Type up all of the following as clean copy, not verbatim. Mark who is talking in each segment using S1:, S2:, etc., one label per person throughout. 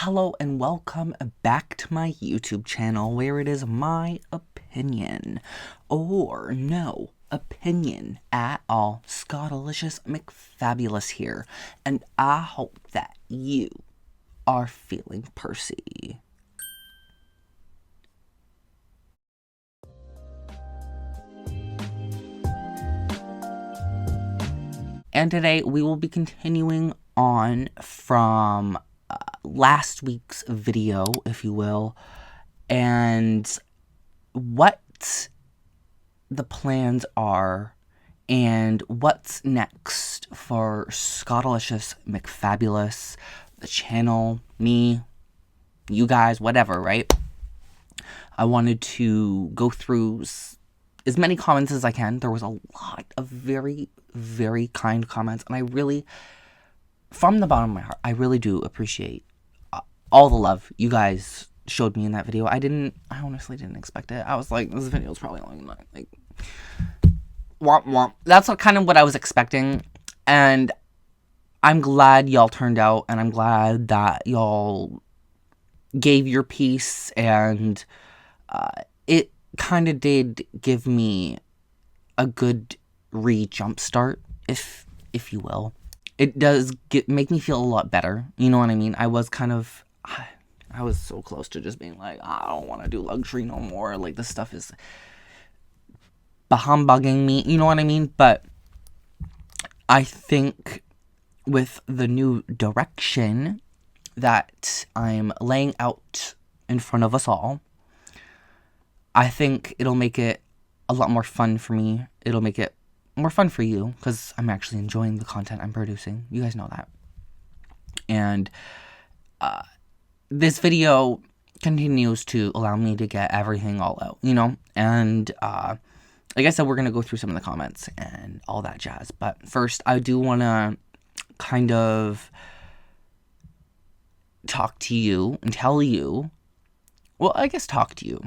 S1: Hello and welcome back to my YouTube channel where it is my opinion, or no opinion at all, Scottilicious McFabulous here, and I hope that you are feeling Percy. And today we will be continuing on from last week's video, if you will, and what the plans are and what's next for Scottilicious McFabulous, the channel, me, you guys, whatever, right? I wanted to go through as many comments as I can. There was a lot of very, very kind comments, and I really, from the bottom of my heart, I really do appreciate all the love you guys showed me in that video. I honestly didn't expect it. I was like, this video is probably only like womp womp. That's kind of what I was expecting, and I'm glad y'all turned out, and I'm glad that y'all gave your piece, and it kind of did give me a good jump start, if you will. It does make me feel a lot better. You know what I mean? I was so close to just being like, I don't want to do luxury no more. Like, this stuff is humbugging me. You know what I mean? But I think with the new direction that I'm laying out in front of us all, I think it'll make it a lot more fun for me. It'll make it more fun for you, because I'm actually enjoying the content I'm producing. You guys know that. And this video continues to allow me to get everything all out, you know? And like I said, we're going to go through some of the comments and all that jazz. But first, I do want to kind of talk to you and tell you, well, I guess talk to you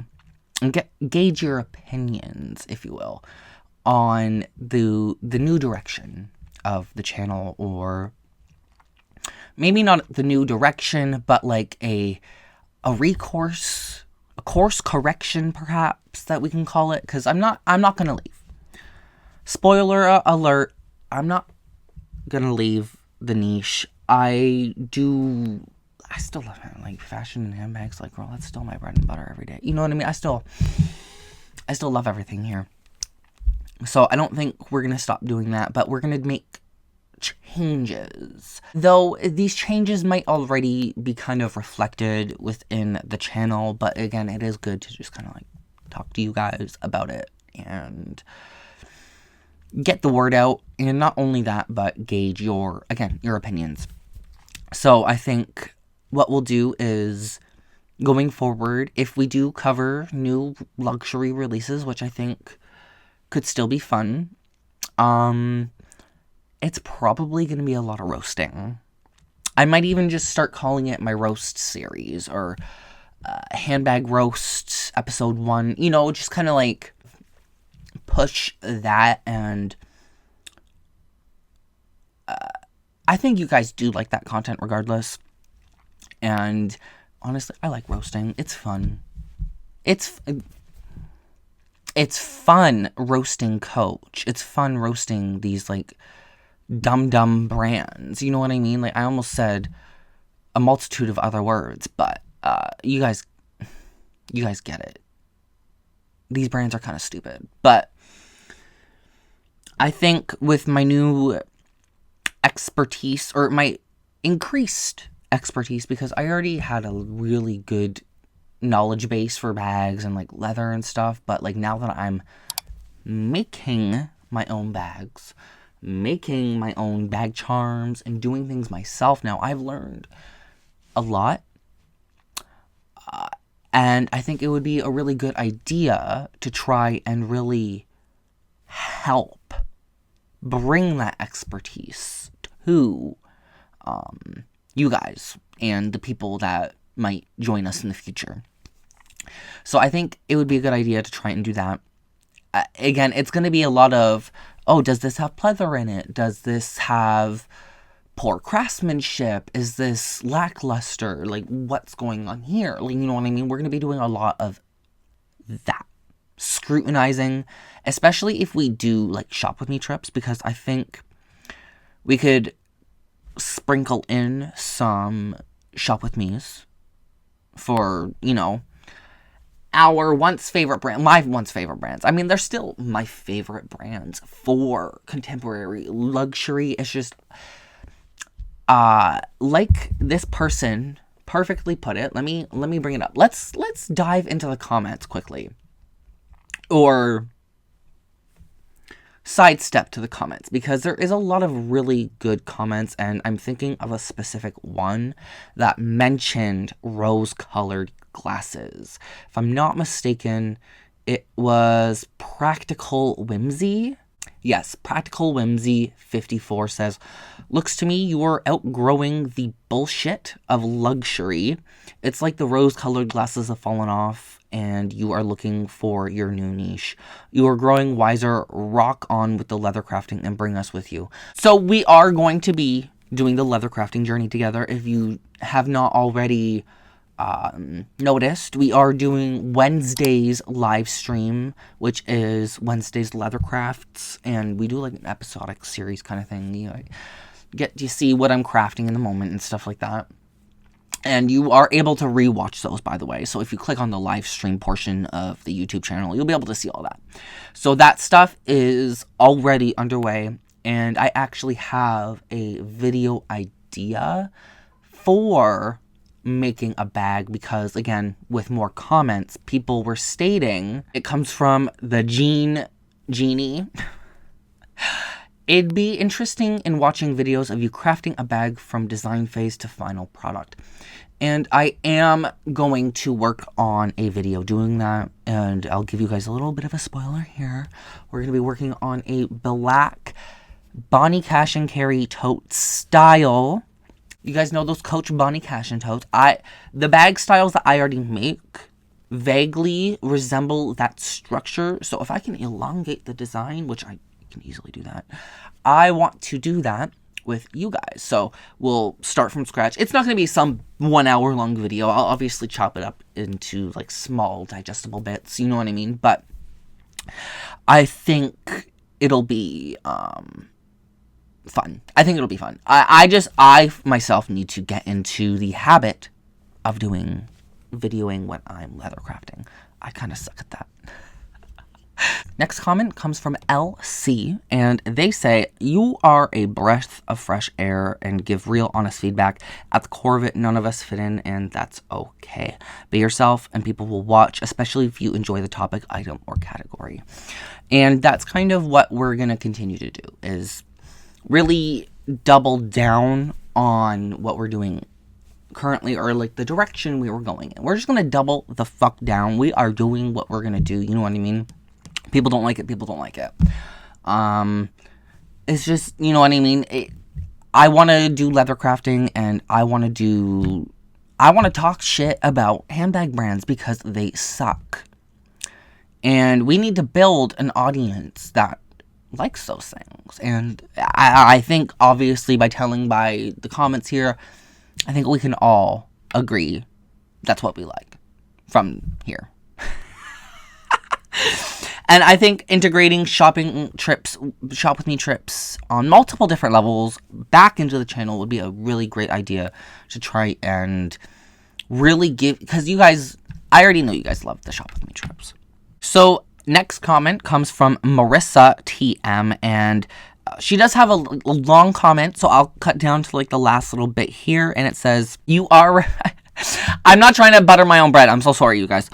S1: and gauge your opinions, if you will, on the new direction of the channel, or maybe not the new direction, but like a course correction, perhaps, that we can call it, because I'm not gonna leave. Spoiler alert, I'm not gonna leave the niche. I still love it, like fashion and handbags. Like, girl, that's still my bread and butter every day. You know what I mean? I still love everything here. So I don't think we're going to stop doing that, but we're going to make changes. Though these changes might already be kind of reflected within the channel, but again, it is good to just kind of like talk to you guys about it and get the word out. And not only that, but gauge your opinions. So I think what we'll do is, going forward, if we do cover new luxury releases, which I think could still be fun, it's probably going to be a lot of roasting. I might even just start calling it my roast series, or handbag roast episode 1, you know, just kind of like push that. And I think you guys do like that content regardless, and honestly, I like roasting. It's fun. It's fun roasting Coach. It's fun roasting these, like, dumb brands. You know what I mean? Like, I almost said a multitude of other words, but you guys get it. These brands are kind of stupid. But I think with my new expertise, or my increased expertise, because I already had a really good knowledge base for bags and like leather and stuff, but like now that I'm making my own bags, making my own bag charms, and doing things myself now, I've learned a lot, and I think it would be a really good idea to try and really help bring that expertise to you guys and the people that might join us in the future. So I think it would be a good idea to try and do that. Again, it's going to be a lot of, oh, does this have pleather in it? Does this have poor craftsmanship? Is this lackluster? Like, what's going on here? Like, you know what I mean? We're going to be doing a lot of that. Scrutinizing, especially if we do, like, shop with me trips, because I think we could sprinkle in some shop with me's for, you know, our once favorite brand, my once favorite brands. I mean, they're still my favorite brands for contemporary luxury. It's just, like this person perfectly put it. Let me bring it up. Let's dive into the comments quickly. Or sidestep to the comments, because there is a lot of really good comments, and I'm thinking of a specific one that mentioned rose-colored glasses. If I'm not mistaken, it was Practical Whimsy. Yes, Practical Whimsy 54 says, "Looks to me you are outgrowing the bullshit of luxury. It's like the rose-colored glasses have fallen off and you are looking for your new niche. You are growing wiser. Rock on with the leather crafting and bring us with you." So we are going to be doing the leather crafting journey together. If you have not already noticed, we are doing Wednesday's live stream, which is Wednesday's leather crafts, and we do like an episodic series kind of thing. You get to see what I'm crafting in the moment and stuff like that. And you are able to rewatch those, by the way. So if you click on the live stream portion of the YouTube channel, you'll be able to see all that. So that stuff is already underway. And I actually have a video idea for making a bag, because, again, with more comments, people were stating, it comes from the Genie. "It'd be interesting in watching videos of you crafting a bag from design phase to final product." And I am going to work on a video doing that, and I'll give you guys a little bit of a spoiler here. We're going to be working on a black Bonnie Cash and Carry tote style. You guys know those Coach Bonnie Cash and totes. The bag styles that I already make vaguely resemble that structure. So if I can elongate the design, which I can easily do that, I want to do that with you guys. So we'll start from scratch. It's not going to be some 1 hour long video. I'll obviously chop it up into like small digestible bits. You know what I mean? But I think it'll be fun. I think it'll be fun. I myself need to get into the habit of doing videoing when I'm leather crafting. I kind of suck at that. Next comment comes from LC, and they say, "You are a breath of fresh air and give real honest feedback. At the core of it, none of us fit in, and that's okay. Be yourself and people will watch, especially if you enjoy the topic, item, or category." And that's kind of what we're going to continue to do, is really double down on what we're doing currently, or like the direction we were going in. We're just going to double the fuck down. We are doing what we're going to do. You know what I mean? People don't like it. People don't like it. It's just, you know what I mean? I want to do leather crafting, and I want to talk shit about handbag brands because they suck. And we need to build an audience that likes those things. And I think, obviously, by the comments here, I think we can all agree that's what we like from here. And I think integrating shop with me trips on multiple different levels back into the channel would be a really great idea to try and really give, because you guys, I already know you guys love the shop with me trips. So next comment comes from Marissa TM, and she does have a long comment, so I'll cut down to like the last little bit here, and it says, "You are," I'm not trying to butter my own bread, I'm so sorry, you guys.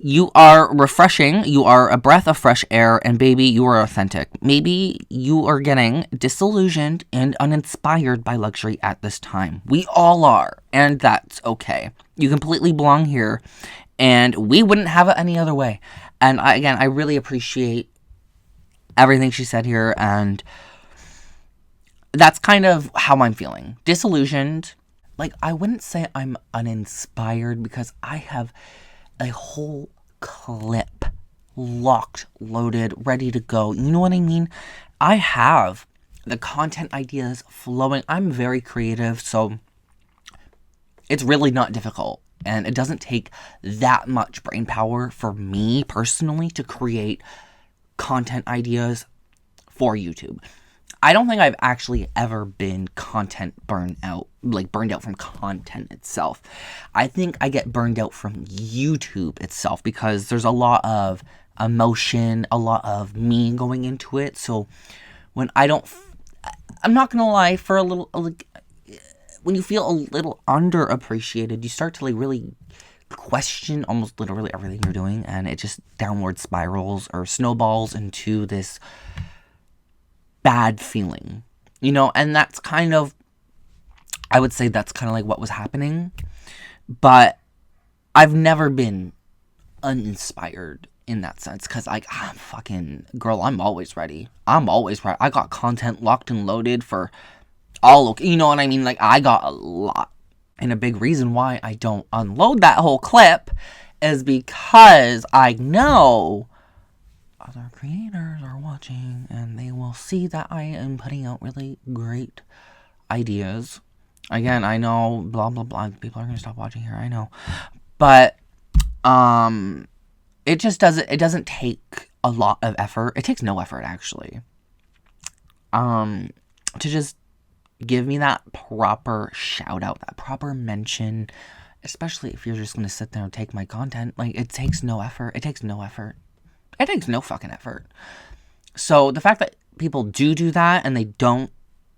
S1: "You are refreshing, you are a breath of fresh air, and baby, you are authentic. Maybe you are getting disillusioned and uninspired by luxury at this time. We all are, and that's okay. You completely belong here, and we wouldn't have it any other way." And I really appreciate everything she said here, and that's kind of how I'm feeling. Disillusioned. Like, I wouldn't say I'm uninspired, because I have a whole clip locked, loaded, ready to go. You know what I mean? I have the content ideas flowing. I'm very creative, so it's really not difficult. And it doesn't take that much brain power for me personally to create content ideas for YouTube. I don't think I've actually ever been content burned out from content itself. I think I get burned out from YouTube itself because there's a lot of emotion, a lot of me going into it. So when I'm not gonna lie, for a little, when you feel a little underappreciated, you start to really question almost literally everything you're doing, and it just downward spirals or snowballs into this bad feeling, and that's kind of, I would say that's kind of like what was happening. But I've never been uninspired in that sense, because I'm fucking, girl, I'm always ready. I got content locked and loaded for all, you know what I mean? I got a lot. And a big reason why I don't unload that whole clip is because I know other creators are watching and they will see that I am putting out really great ideas. Again, I know blah blah blah, people are gonna stop watching here, I know. But it doesn't take a lot of effort. It takes no effort, actually. To just give me that proper shout out, that proper mention, especially if you're just gonna sit there and take my content. It takes no effort. It takes no effort. It takes no fucking effort. So the fact that people do that and they don't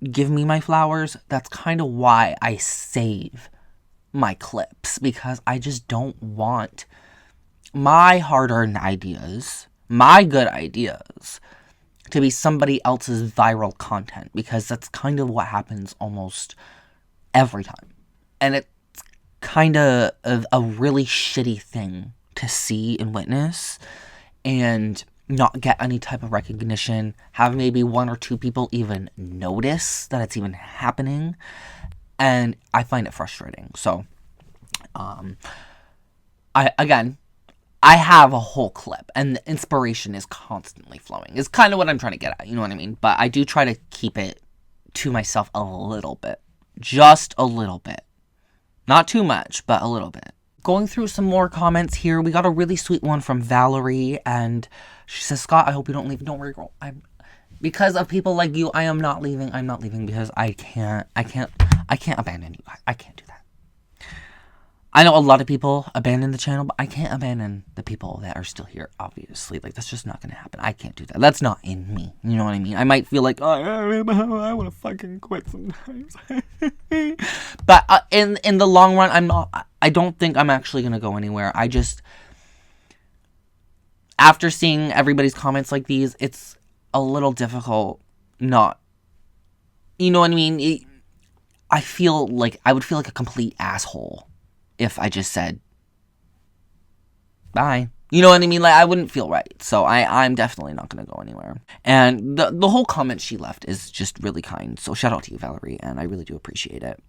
S1: give me my flowers, that's kind of why I save my clips, because I just don't want my hard-earned ideas, my good ideas, to be somebody else's viral content, because that's kind of what happens almost every time. And it's kind of a really shitty thing to see and witness, and not get any type of recognition, have maybe one or two people even notice that it's even happening, and I find it frustrating. So, I have a whole clip, and the inspiration is constantly flowing. Is kind of what I'm trying to get at, you know what I mean? But I do try to keep it to myself a little bit. Just a little bit. Not too much, but a little bit. Going through some more comments here, we got a really sweet one from Valerie, and she says, Scott, I hope you don't leave. Don't worry, girl. Because of people like you, I am not leaving. I'm not leaving because I can't abandon you. I can't do that. I know a lot of people abandon the channel, but I can't abandon the people that are still here, obviously. That's just not going to happen. I can't do that. That's not in me. You know what I mean? I might feel like, oh, I want to fucking quit sometimes. But in the long run, I don't think I'm actually going to go anywhere. After seeing everybody's comments like these, it's a little difficult not, you know what I mean? I would feel like a complete asshole if I just said bye. You know what I mean? I wouldn't feel right. So I'm definitely not going to go anywhere. And the whole comment she left is just really kind. So shout out to you, Valerie, and I really do appreciate it.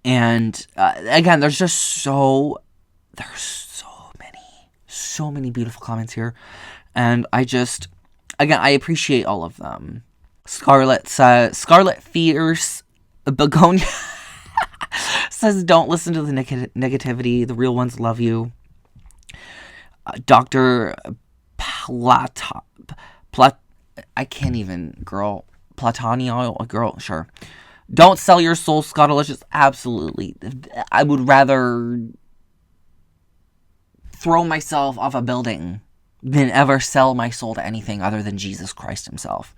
S1: And again, there's so many beautiful comments here. And I appreciate all of them. Scarlet Fierce Begonia says, don't listen to the negativity. The real ones love you. Dr. I can't even, girl. Platonio, girl, sure. Don't sell your soul, Scottilicious. Absolutely. I would rather throw myself off a building than ever sell my soul to anything other than Jesus Christ himself.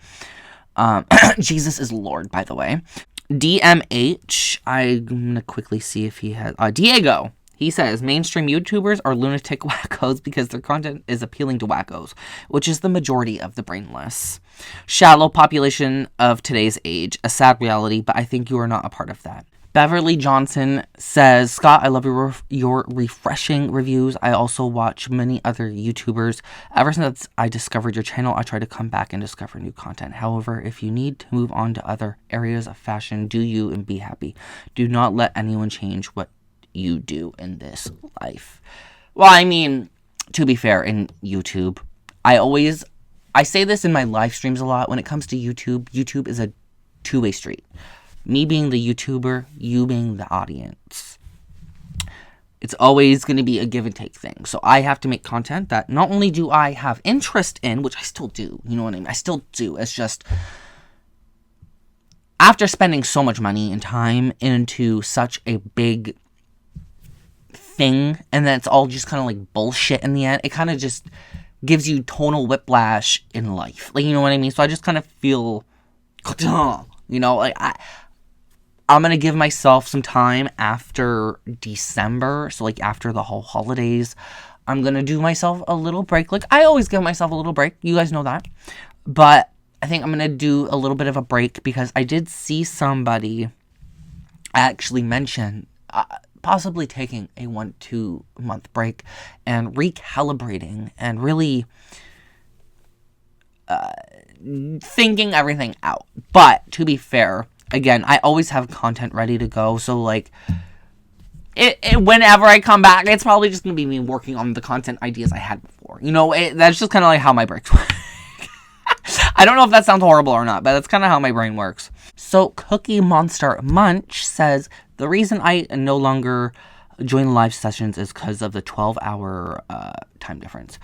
S1: Jesus is Lord, by the way. DMH, I'm going to quickly see if he has... Diego, he says, mainstream YouTubers are lunatic wackos because their content is appealing to wackos, which is the majority of the brainless. Shallow population of today's age, a sad reality, but I think you are not a part of that. Beverly Johnson says, Scott, I love your refreshing reviews. I also watch many other YouTubers. Ever since I discovered your channel, I try to come back and discover new content. However, if you need to move on to other areas of fashion, do you and be happy. Do not let anyone change what you do in this life. Well, I mean, to be fair, in YouTube, I I say this in my live streams a lot. When it comes to YouTube, YouTube is a two-way street. Me being the YouTuber, you being the audience. It's always going to be a give and take thing. So I have to make content that not only do I have interest in, which I still do, you know what I mean? I still do. It's just, after spending so much money and time into such a big thing, and then it's all just kind of like bullshit in the end, it kind of just gives you tonal whiplash in life. Like, you know what I mean? So I just kind of feel, you know, like I'm going to give myself some time after December. So, like, after the whole holidays, I'm going to do myself a little break. Like, I always give myself a little break. You guys know that. But I think I'm going to do a little bit of a break because I did see somebody actually mention possibly taking a 1-2 month break and recalibrating and really thinking everything out. But, to be fair, again, I always have content ready to go, so, like, whenever I come back, it's probably just going to be me working on the content ideas I had before. You know, that's just kind of like how my breaks work. I don't know if that sounds horrible or not, but that's kind of how my brain works. So, Cookie Monster Munch says, the reason I no longer join live sessions is because of the 12-hour time difference.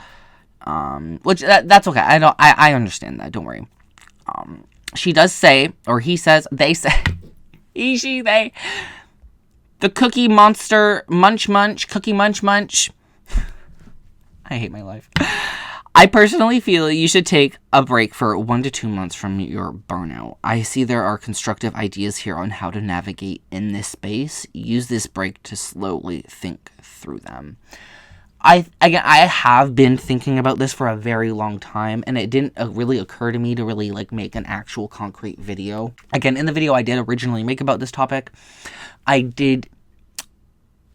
S1: Which, that's okay. I understand that, don't worry. She does say, or he says, they say, he, she, they, the Cookie Monster Munch, Cookie Munch. I hate my life. I personally feel you should take a break for 1 to 2 months from your burnout. I see there are constructive ideas here on how to navigate in this space. Use this break to slowly think through them. I have been thinking about this for a very long time, and it didn't really occur to me to really, like, make an actual concrete video. Again, in the video I did originally make about this topic, I did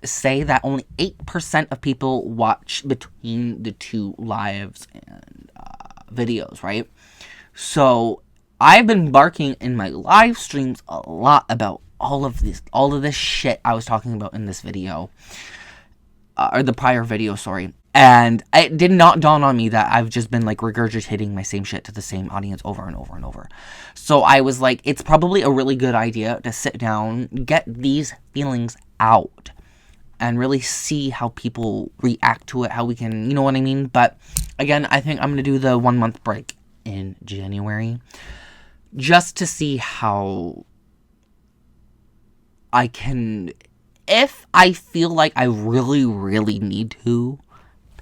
S1: say that only 8% of people watch between the two lives and videos, right? So I've been barking in my live streams a lot about all of this shit I was talking about in this video. Or the prior video, sorry. And it did not dawn on me that I've just been, like, regurgitating my same shit to the same audience over and over and over. So I was like, it's probably a really good idea to sit down, get these feelings out, and really see how people react to it, how we can, you know what I mean? But, again, I think I'm going to do the 1 month break in January, just to see how I can, if I feel like I really, really need to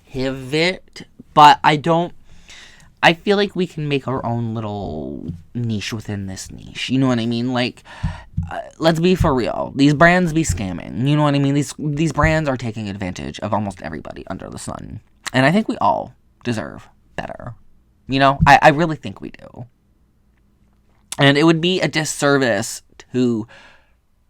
S1: pivot, but I feel like we can make our own little niche within this niche. You know what I mean? Like, let's be for real. These brands be scamming. You know what I mean? These brands are taking advantage of almost everybody under the sun. And I think we all deserve better. You know? I really think we do. And it would be a disservice to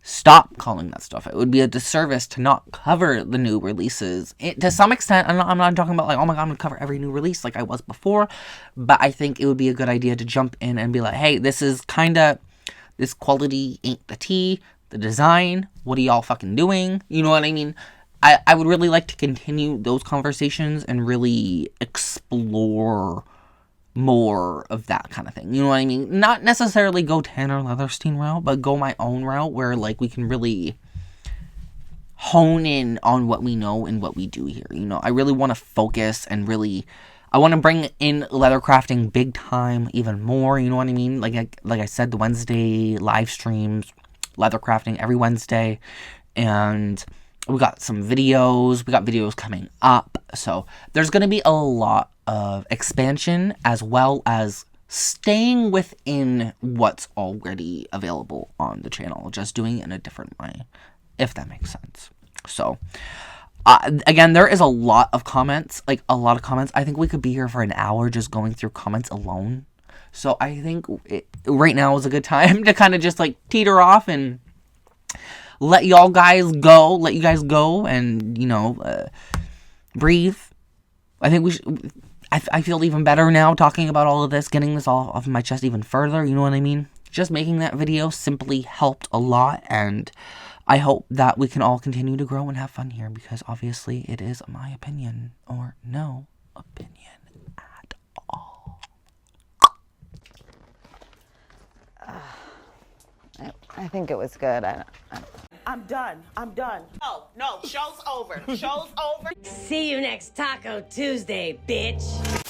S1: stop calling that stuff. It would be a disservice to not cover the new releases. To some extent, I'm not talking about, like, oh my god, I'm going to cover every new release like I was before, but I think it would be a good idea to jump in and be like, hey, this quality ain't the tea, the design, what are y'all fucking doing? You know what I mean? I would really like to continue those conversations and really explore more of that kind of thing. You know what I mean? Not necessarily go Tanner Leatherstein route, but go my own route where, like, we can really hone in on what we know and what we do here. You know, I really want to focus and really, I want to bring in leather crafting big time even more. You know what I mean? Like I said, the Wednesday live streams, leather crafting every Wednesday, and we got some videos. We got videos coming up. So there's going to be a lot of expansion as well as staying within what's already available on the channel, just doing it in a different way, if that makes sense. So again, there is a lot of comments. I think we could be here for an hour just going through comments alone. So I think right now is a good time to kind of just, like, teeter off and let you guys go and, you know, breathe. I think we should. I feel even better now talking about all of this, getting this all off my chest even further, you know what I mean? Just making that video simply helped a lot, and I hope that we can all continue to grow and have fun here, because obviously it is my opinion, or no opinion at all.
S2: I think it was good.
S3: I'm done. I'm done. No, show's over. Show's over.
S4: See you next Taco Tuesday, bitch.